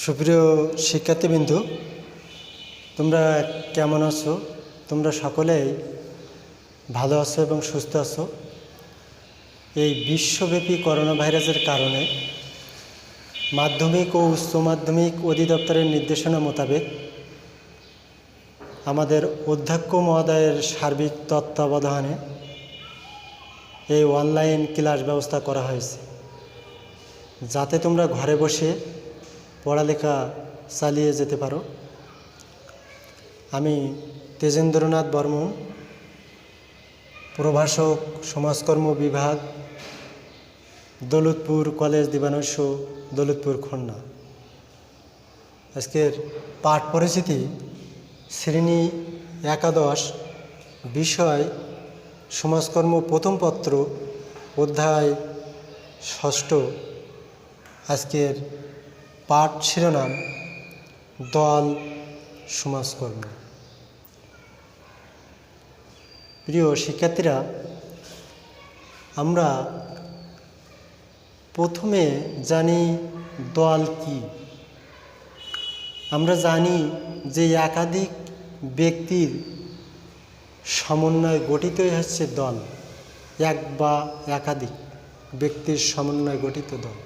সুপ্রিয় শিক্ষার্থীবৃন্দ, তোমরা কেমন আছো? তোমরা সকলেই ভালো আছো এবং সুস্থ আছো। এই বিশ্বব্যাপী করোনা ভাইরাসের কারণে মাধ্যমিক ও উচ্চ মাধ্যমিক অধিদপ্তরের নির্দেশনা মোতাবেক আমাদের অধ্যক্ষ মহোদয়ের সার্বিক তত্ত্বাবধানে এই অনলাইন ক্লাস ব্যবস্থা করা হয়েছে, যাতে তোমরা ঘরে বসে পড়ালেখা চালিয়ে যেতে পারো। আমি তেজেন্দ্রনাথ বর্মন, প্রভাষক, সমাজকর্ম বিভাগ, দৌলতপুর কলেজ দিবানস্য, দৌলতপুর, খুলনা। আজকের পাঠ পরিচিতি শ্রেণী একাদশ, বিষয় সমাজকর্ম, প্রথম পত্র, অধ্যায় ষষ্ঠ। আজকের পাঠ শিরোনাম দল সমাজকর্ম। প্রিয় শিক্ষার্থীরা, আমরা প্রথমে জানি দল কি। আমরা জানি যে একাধিক ব্যক্তির সমন্বয়ে গঠিতই হচ্ছে দল, এক বা একাধিক ব্যক্তির সমন্বয়ে গঠিত দল।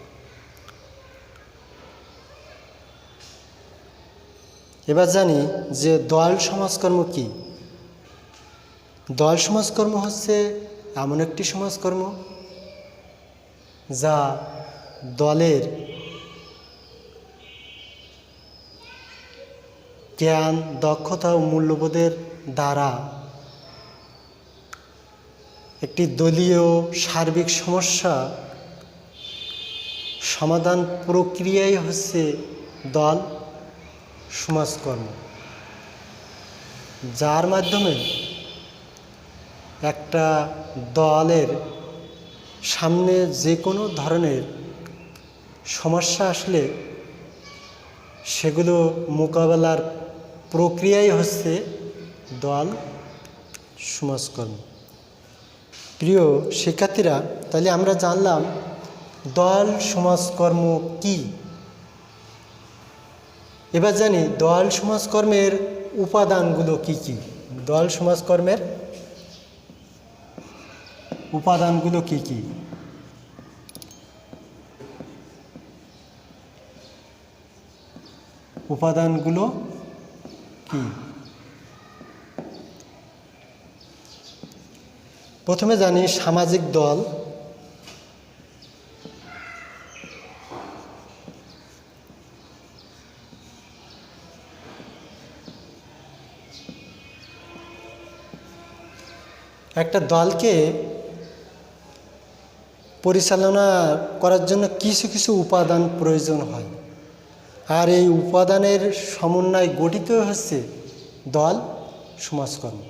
এবার জানি যে দল সমাজকর্ম কি। দল সমাজকর্ম হচ্ছে এমন একটি সমাজকর্ম যা দলের জ্ঞান, দক্ষতা ও মূল্যবোধের দ্বারা একটি দলীয় সার্বিক সমস্যা সমাধান প্রক্রিয়াই হচ্ছে দল সমাজকর্ম, যার মাধ্যমে একটা দলের সামনে যে কোনো ধরনের সমস্যা আসলে সেগুলো মোকাবেলার প্রক্রিয়াই হচ্ছে দল সমাজকর্ম। প্রিয় শিক্ষার্থীরা, তাহলে আমরা জানলাম দল সমাজকর্ম কি। এবার জানি দল সমাজকর্মের উপাদানগুলো কি কি। দল সমাজকর্মের উপাদানগুলো কি কি? উপাদানগুলো কি? প্রথমে জানি সামাজিক দল। একটা দলকে পরিচালনা করার জন্য কিছু কিছু উপাদান প্রয়োজন হয়, আর এই উপাদানের সমন্বয়ে গঠিত হচ্ছে দল সমাজকর্ম।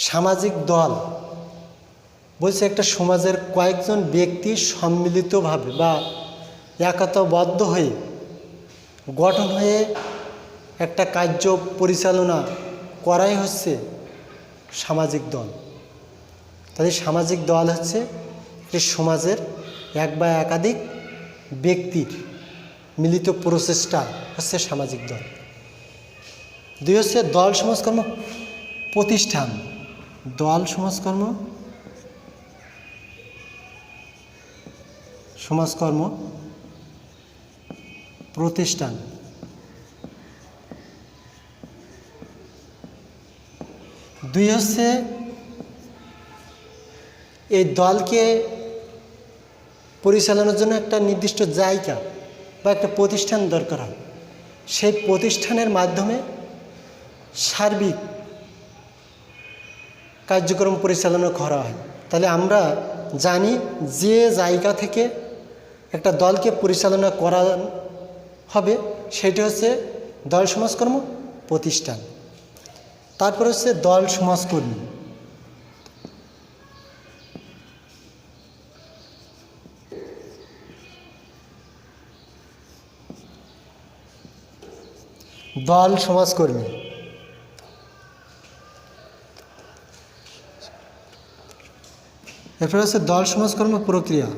সামাজিক দল বলছে একটা সমাজের কয়েকজন ব্যক্তি সম্মিলিতভাবে বা একতাবদ্ধ হয়ে গঠন হয়ে একটা কার্য পরিচালনা করাই হচ্ছে সামাজিক দল। তাহলে সামাজিক দল হচ্ছে একটি সমাজের এক বা একাধিক ব্যক্তির মিলিত প্রচেষ্টা হচ্ছে সামাজিক দল। দুই হচ্ছে দল সমাজকর্ম প্রতিষ্ঠান। দল সমাজকর্ম প্রতিষ্ঠান। দুই হচ্ছে এই দলকে পরিচালনার জন্য একটা নির্দিষ্ট জায়গা বা একটা প্রতিষ্ঠান দরকার হয়। সেই প্রতিষ্ঠানের মাধ্যমে সার্বিক কার্যক্রম পরিচালনা করা হয়। তাহলে আমরা জানি যে জায়গা থেকে একটা দলকে পরিচালনা করা হবে সেটি হচ্ছে দল সমাজকর্ম প্রতিষ্ঠান। তারপর হচ্ছে দল সমাজকর্মী। দল সমাজকর্মী এরপরে হচ্ছে দল সমাজকর্ম প্রক্রিয়া।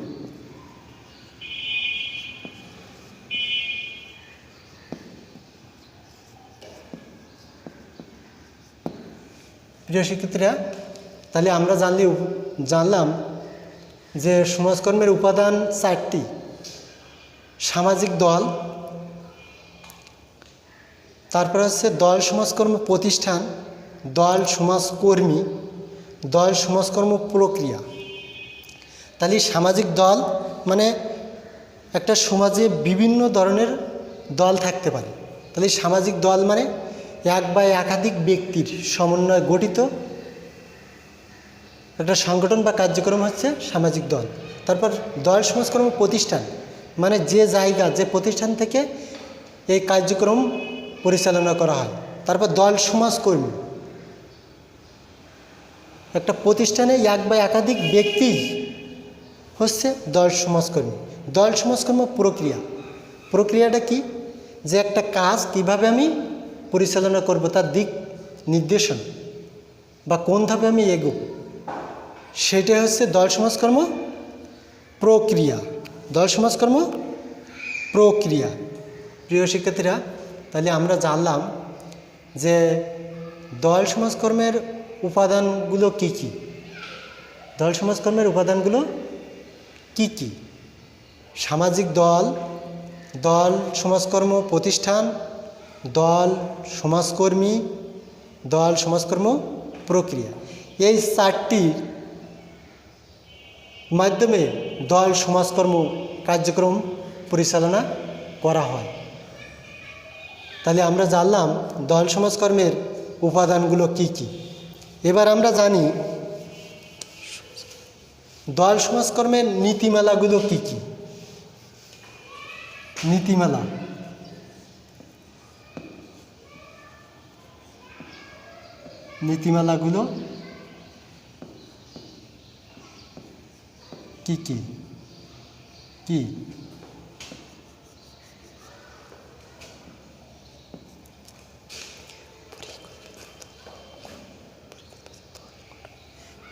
প্রিয় শিক্ষার্থীরা, তাহলে আমরা জানলাম যে সমাজকর্মের উপাদান 4টি। সামাজিক দল, তারপর হচ্ছে দল সমাজকর্ম প্রতিষ্ঠান, দল সমাজকর্মী, দল সমাজকর্ম প্রক্রিয়া। তাহলে সামাজিক দল মানে একটা সমাজে বিভিন্ন ধরনের দল থাকতে পারে। তাহলে সামাজিক দল মানে এক বা একাধিক ব্যক্তির সমন্বয়ে গঠিত একটা সংগঠন বা কার্যক্রম হচ্ছে সামাজিক দল। তারপর দল সমাজকর্ম প্রতিষ্ঠান মানে যে জায়গা, যে প্রতিষ্ঠান থেকে এই কার্যক্রম পরিচালনা করা হয়। তারপর দল সমাজকর্মী, একটা প্রতিষ্ঠানে এক বা একাধিক ব্যক্তি হচ্ছে দল সমাজকর্মী। দল সমাজকর্ম প্রক্রিয়াটা কি? যে একটা কাজ কিভাবে আমি পরিচালনা করব, তার দিক নির্দেশন বা কোন ধাপে আমি এগোব, সেটাই হচ্ছে দল সমাজকর্ম প্রক্রিয়া। দল সমাজকর্ম প্রক্রিয়া। প্রিয় শিক্ষার্থীরা, তাহলে আমরা জানলাম যে দল সমাজকর্মের উপাদানগুলো কি কি। দল সমাজকর্মের উপাদানগুলো কি কি? সামাজিক দল, দল সমাজকর্ম প্রতিষ্ঠান, দল সমাজকর্মী, দল সমাজকর্ম প্রক্রিয়া। এই 4টির মাধ্যমে দল সমাজকর্ম কার্যক্রম পরিচালনা করা হয়। তাহলে আমরা জানলাম দল সমাজকর্মের উপাদানগুলো কি কি। এবার আমরা জানি দল সমাজকর্মের নীতিমালাগুলো কি কি। নীতিমালাগুলো কি কি?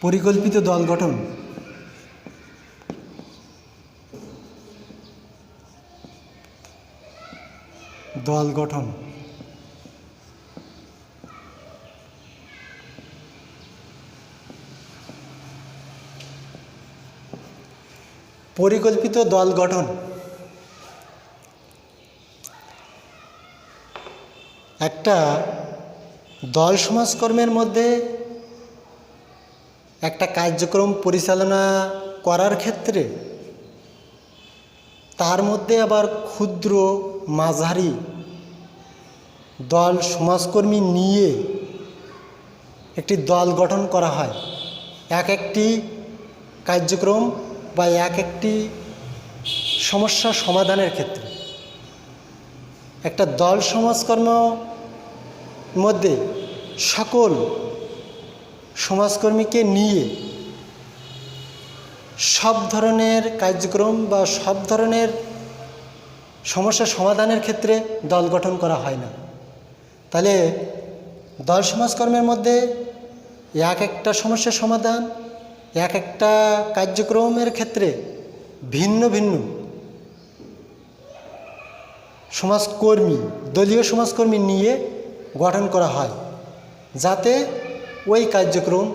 পরিকল্পিত দল গঠন, পরিকল্পিত দল গঠন একটা দল সমাজকর্মের মধ্যে একটা কার্যক্রম পরিচালনা করার ক্ষেত্রে তার মধ্যে আবার ক্ষুদ্র মাঝারি দল সমাজকর্মী নিয়ে একটি দল গঠন করা হয়। এক একটি কার্যক্রম বা এক একটি সমস্যা সমাধানের ক্ষেত্রে একটা দল সমাজকর্ম মধ্যে সকল সমাজকর্মীকে নিয়ে সব ধরনের কার্যক্রম বা সব ধরনের সমস্যা সমাধানের ক্ষেত্রে দল গঠন করা হয় না। তাহলে দল সমাজকর্মের মধ্যে এক একটা সমস্যার সমাধান, এক একটা কার্যক্রমের ক্ষেত্রে ভিন্ন ভিন্ন সমাজকর্মী, দলীয় সমাজকর্মী নিয়ে গঠন করা হয়, যাতে ওই কার্যক্রম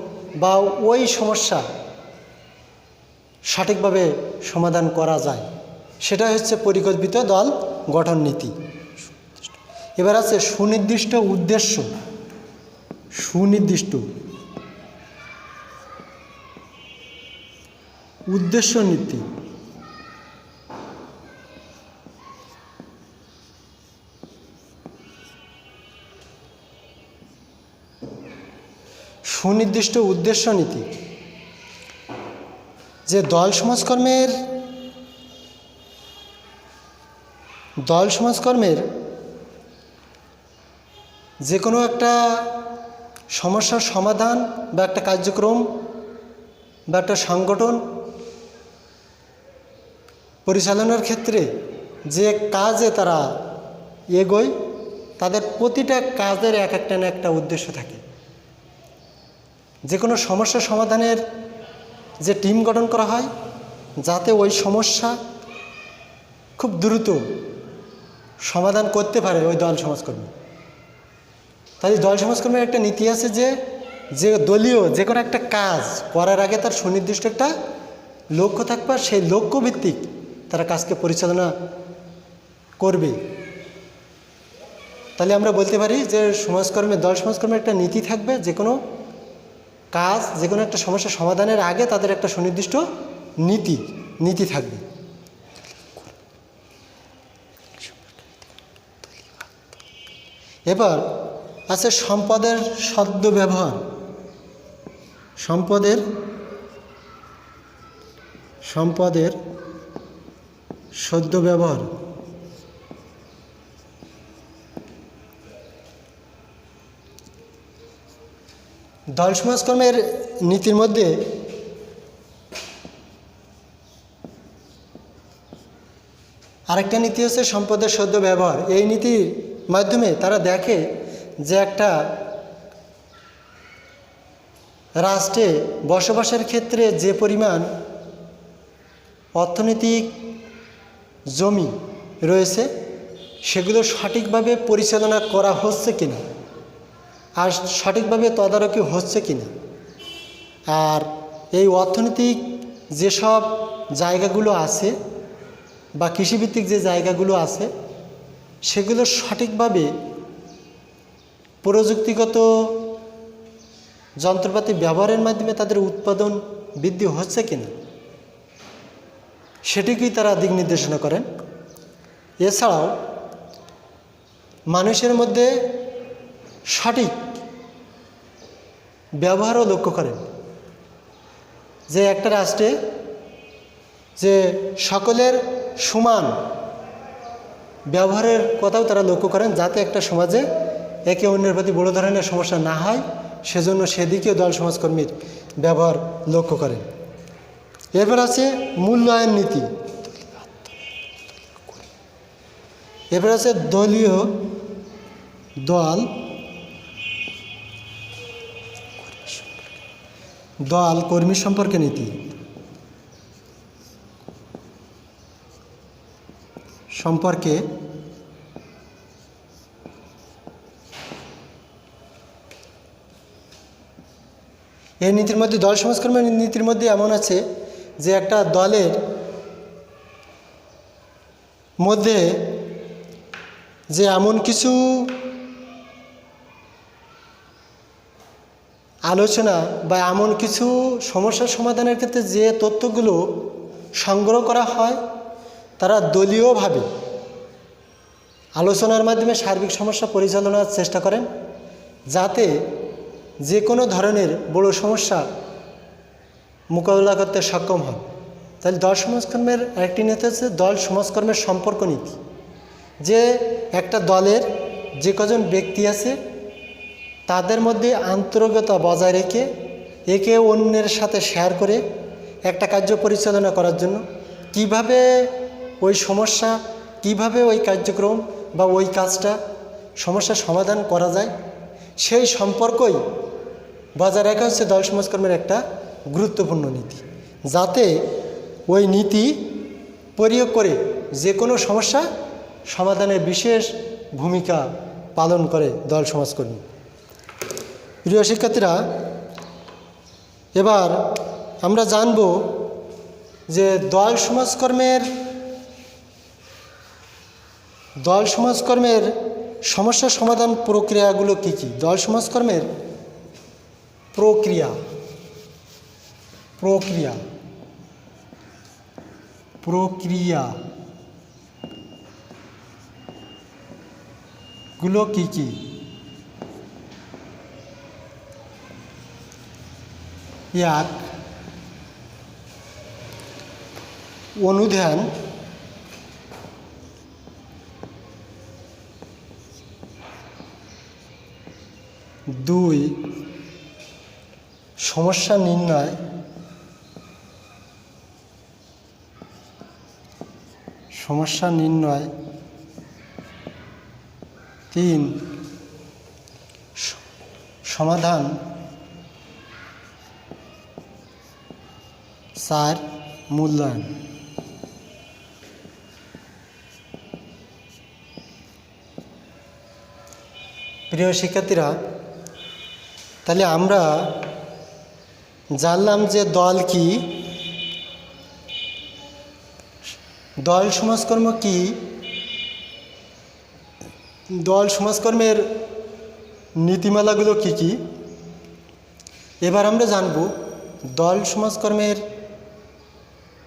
বা ওই সমস্যা সঠিকভাবে সমাধান করা যায়। সেটা হচ্ছে পরিকল্পিত দল গঠন নীতি। এবার আছে সুনির্দিষ্ট উদ্দেশ্য নীতি। সুনির্দিষ্ট উদ্দেশ্য নীতি যে দল সমাজকর্মের যে কোনো একটা সমস্যার সমাধান বা একটা কার্যক্রম বা একটা সংগঠন পরিচালনার ক্ষেত্রে যে কাজে তারা এগোয়, তাদের প্রতিটা কাজের এক একটা না একটা উদ্দেশ্য থাকে। যে কোনো সমস্যা সমাধানের যে টিম গঠন করা হয়, যাতে ওই সমস্যা খুব দ্রুত সমাধান করতে পারে ওই দল সমাজকর্মী। তাই দল সমাজকর্মীর একটা নীতি আছে যে যে দলীয় যে কোনো একটা কাজ করার আগে তার সুনির্দিষ্ট একটা লক্ষ্য থাকবে, সেই লক্ষ্যভিত্তিক তারা কাজকে পরিচালনা করবে। তাহলে আমরা বলতে পারি যে সমাজকর্মে দল সমাজকর্মের একটা নীতি থাকবে, যে কোনো কাজ যে কোনো একটা সমস্যা সমাধানের আগে তাদের একটা সুনির্দিষ্ট নীতি থাকবে। এবার আছে সম্পদের সদ্ব্যবহার। সম্পদের সদ্ব্যবহার। দল সমাজকর্মের নীতির মধ্যে আরেকটা নীতি হচ্ছে সম্পদের সদ্ব্যবহার। এই নীতির মাধ্যমে তারা দেখে যে একটা রাষ্ট্রে বসবাসের ক্ষেত্রে যে পরিমাণ অর্থনৈতিক জমি রয়েছে সেগুলো সঠিকভাবে পরিচালনা করা হচ্ছে কিনা, আর সঠিকভাবে তদারকি হচ্ছে কিনা, আর এই অর্থনৈতিক যেসব জায়গাগুলো আছে বা কৃষিভিত্তিক যে জায়গাগুলো আছে সেগুলো সঠিকভাবে প্রযুক্তিগত যন্ত্রপাতি ব্যবহারের মাধ্যমে তাদের উৎপাদন বৃদ্ধি হচ্ছে কিনা সেটিকেই তারা দিক নির্দেশনা করেন। এছাড়াও মানুষের মধ্যে সঠিক ব্যবহারও লক্ষ্য করেন, যে একটা রাষ্ট্রে যে সকলের সমান ব্যবহারের কথাও তারা লক্ষ্য করেন, যাতে একটা সমাজে একে অন্যের প্রতি বড় ধরনের সমস্যা না হয়, সেজন্য সেদিকেও দল সমাজকর্মীর ব্যবহার লক্ষ্য করেন। এরপর আছে মূল্যায়ন নীতি। এরপর আছে দলীয় দল কর্মী সম্পর্কে নীতি। সম্পর্কে এই নীতির মধ্যে দল সমাজকর্মের নীতির মধ্যে এমন আছে যে একটা দলের মধ্যে যে এমন কিছু আলোচনা বা এমন কিছু সমস্যার সমাধানের ক্ষেত্রে যে তথ্যগুলো সংগ্রহ করা হয় তারা দলীয়ভাবে আলোচনার মাধ্যমে সার্বিক সমস্যা পরিচালনার চেষ্টা করেন, যাতে যে কোনো ধরনের বড় সমস্যা মোকাবিলা করতে সক্ষম হন। তাহলে দল সমাজকর্মের আরেকটি নীতি হচ্ছে দল সমাজকর্মের সম্পর্ক নীতি, যে একটা দলের যে কজন ব্যক্তি আছে তাদের মধ্যে আন্তরিকতা বজায় রেখে একে অন্যের সাথে শেয়ার করে একটা কার্য পরিচালনা করার জন্য কিভাবে ওই সমস্যা, কিভাবে ওই কার্যক্রম বা ওই কাজটা সমস্যার সমাধান করা যায়, সেই সম্পর্কই বজায় রাখা হচ্ছে দল সমাজকর্মের একটা গুরুত্বপূর্ণ নীতি, যাতে ওই নীতি প্রয়োগ করে যে কোনো সমস্যা সমাধানের বিশেষ ভূমিকা পালন করে দল সমাজকর্মী। প্রিয় শিক্ষার্থীরা, এবার আমরা জানব যে দল সমাজকর্মের সমস্যা সমাধান প্রক্রিয়াগুলো কী কী। দল সমাজকর্মের প্রক্রিয়াগুলো কী কী। এক, অনুধ্যান। দুই, সমস্যা নির্ণয়। তিন, সমাধান। 4, মূল্যায়ন। প্রিয় শিক্ষার্থীরা, তাহলে আমরা জানলাম যে দল কি, দল সমাজকর্ম কি, দল সমাজকর্মের নীতিমালাগুলো কি কি। এবার আমরা জানব দল সমাজকর্মের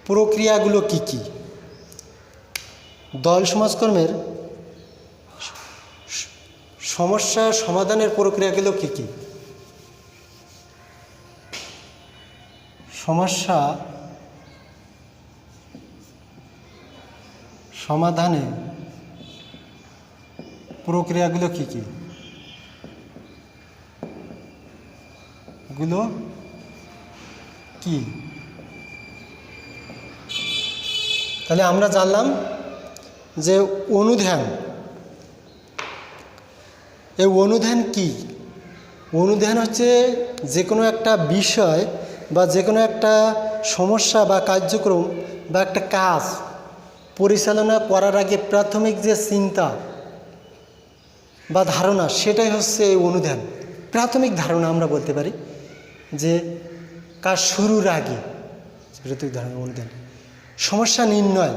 প্রক্রিয়াগুলো কি কি। দল সমাজকর্মের সমস্যা সমাধানের প্রক্রিয়াগুলো কি কি। সমস্যা সমাধানের প্রক্রিয়াগুলো কি কি গুলো কি। তাহলে আমরা জানলাম যে অনুধ্যান, এই অনুধ্যান কি। অনুধ্যান হচ্ছে যে কোনো একটা বিষয় বা যে কোনো একটা সমস্যা বা কার্যক্রম বা একটা কাজ পরিচালনা করার আগে প্রাথমিক যে চিন্তা বা ধারণা, সেটাই হচ্ছে এই অনুধ্যান। প্রাথমিক ধারণা আমরা বলতে পারি যে কাজ শুরুর আগে প্রাথমিক ধারণা অনুধ্যান। সমস্যা নির্ণয়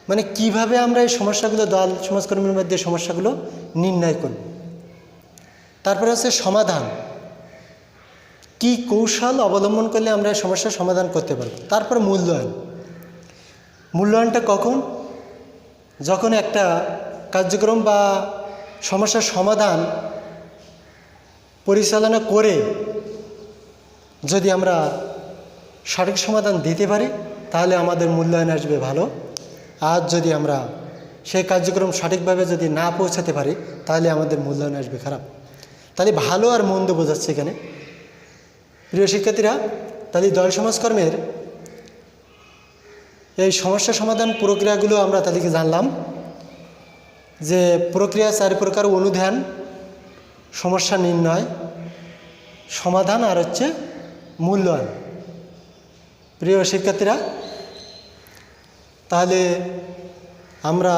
মানে কিভাবে আমরা এই সমস্যাগুলো দল সমাজকর্মের মধ্যে সমস্যাগুলো নির্ণয় করব। তারপরে হচ্ছে সমাধান, কি কৌশল অবলম্বন করলে আমরা এই সমস্যার সমাধান করতে পারব। তারপর মূল্যায়ন, মূল্যায়নটা কখন, যখন একটা কার্যক্রম বা সমস্যার সমাধান পরিচালনা করে যদি আমরা সঠিক সমাধান দিতে পারি তাহলে আমাদের মূল্যায়ন আসবে ভালো। আর যদি আমরা সেই কার্যক্রম সঠিকভাবে যদি না পৌঁছাতে পারি তাহলে আমাদের মূল্যায়ন আসবে খারাপ। তাহলে ভালো আর মন্দ বোঝাচ্ছে এখানে। প্রিয় শিক্ষার্থীরা, তাহলে দল সমাজকর্মের এই সমস্যা সমাধান প্রক্রিয়াগুলো আমরা তাদেরকে জানলাম যে প্রক্রিয়া 4 প্রকার: অনুধ্যান, সমস্যা নির্ণয়, সমাধান আর হচ্ছে মূল্যায়ন। প্রিয় শিক্ষার্থীরা, তাহলে আমরা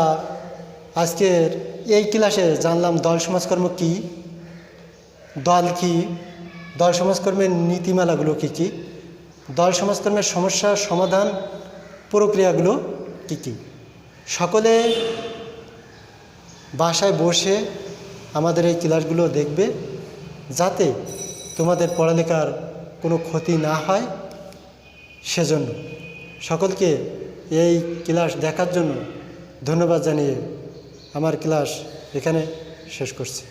আজকের এই ক্লাসে জানলাম দল সমাজকর্ম কি, দল কি, দল সমাজকর্মের নীতিমালাগুলো কি কি, দল সমাজকর্মের সমস্যা সমাধান প্রক্রিয়াগুলো কি কি। সকলে বাসায় বসে আমাদের এই ক্লাসগুলো দেখবে যাতে তোমাদের পড়ালেখার কোনো ক্ষতি না হয়, সেজন্য সকলকে এই ক্লাস দেখার জন্য ধন্যবাদ জানিয়ে আমার ক্লাস এখানে শেষ করছি।